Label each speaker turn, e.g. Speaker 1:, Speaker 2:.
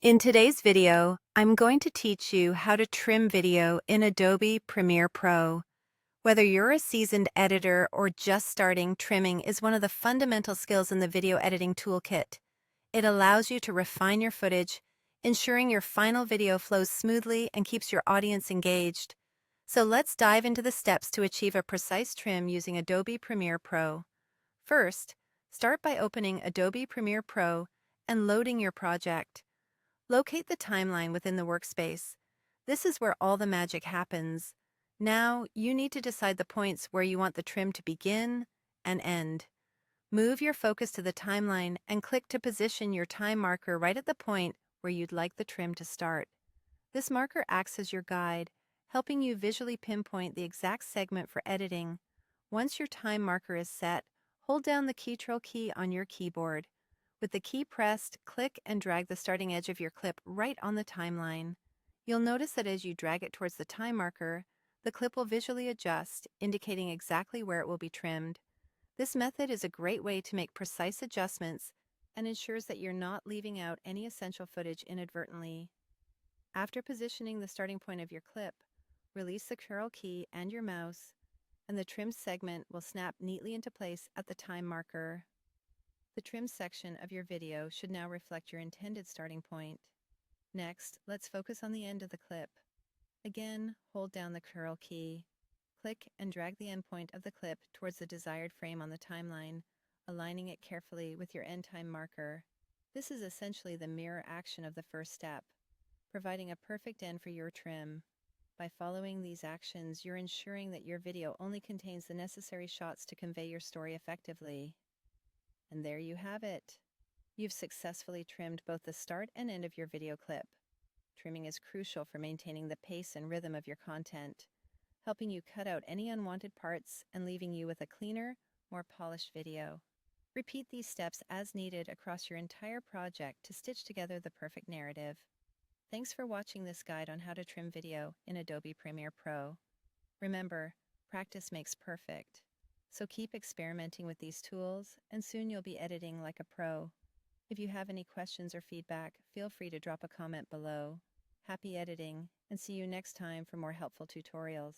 Speaker 1: In today's video, I'm going to teach you how to trim video in Adobe Premiere Pro. Whether you're a seasoned editor or just starting, trimming is one of the fundamental skills in the video editing toolkit. It allows you to refine your footage, ensuring your final video flows smoothly and keeps your audience engaged. So let's dive into the steps to achieve a precise trim using Adobe Premiere Pro. First, start by opening Adobe Premiere Pro and loading your project. Locate the timeline within the workspace. This is where all the magic happens. Now, you need to decide the points where you want the trim to begin and end. Move your focus to the timeline and click to position your time marker right at the point where you'd like the trim to start. This marker acts as your guide, helping you visually pinpoint the exact segment for editing. Once your time marker is set, hold down the Ctrl key on your keyboard. With the key pressed, click and drag the starting edge of your clip right on the timeline. You'll notice that as you drag it towards the time marker, the clip will visually adjust, indicating exactly where it will be trimmed. This method is a great way to make precise adjustments and ensures that you're not leaving out any essential footage inadvertently. After positioning the starting point of your clip, release the Ctrl key and your mouse, and the trimmed segment will snap neatly into place at the time marker. The trim section of your video should now reflect your intended starting point. Next, let's focus on the end of the clip. Again, hold down the Ctrl key. Click and drag the endpoint of the clip towards the desired frame on the timeline, aligning it carefully with your end time marker. This is essentially the mirror action of the first step, providing a perfect end for your trim. By following these actions, you're ensuring that your video only contains the necessary shots to convey your story effectively. And there you have it. You've successfully trimmed both the start and end of your video clip. Trimming is crucial for maintaining the pace and rhythm of your content, helping you cut out any unwanted parts and leaving you with a cleaner, more polished video. Repeat these steps as needed across your entire project to stitch together the perfect narrative. Thanks for watching this guide on how to trim video in Adobe Premiere Pro. Remember, practice makes perfect. So keep experimenting with these tools, and soon you'll be editing like a pro. If you have any questions or feedback, feel free to drop a comment below. Happy editing, and see you next time for more helpful tutorials.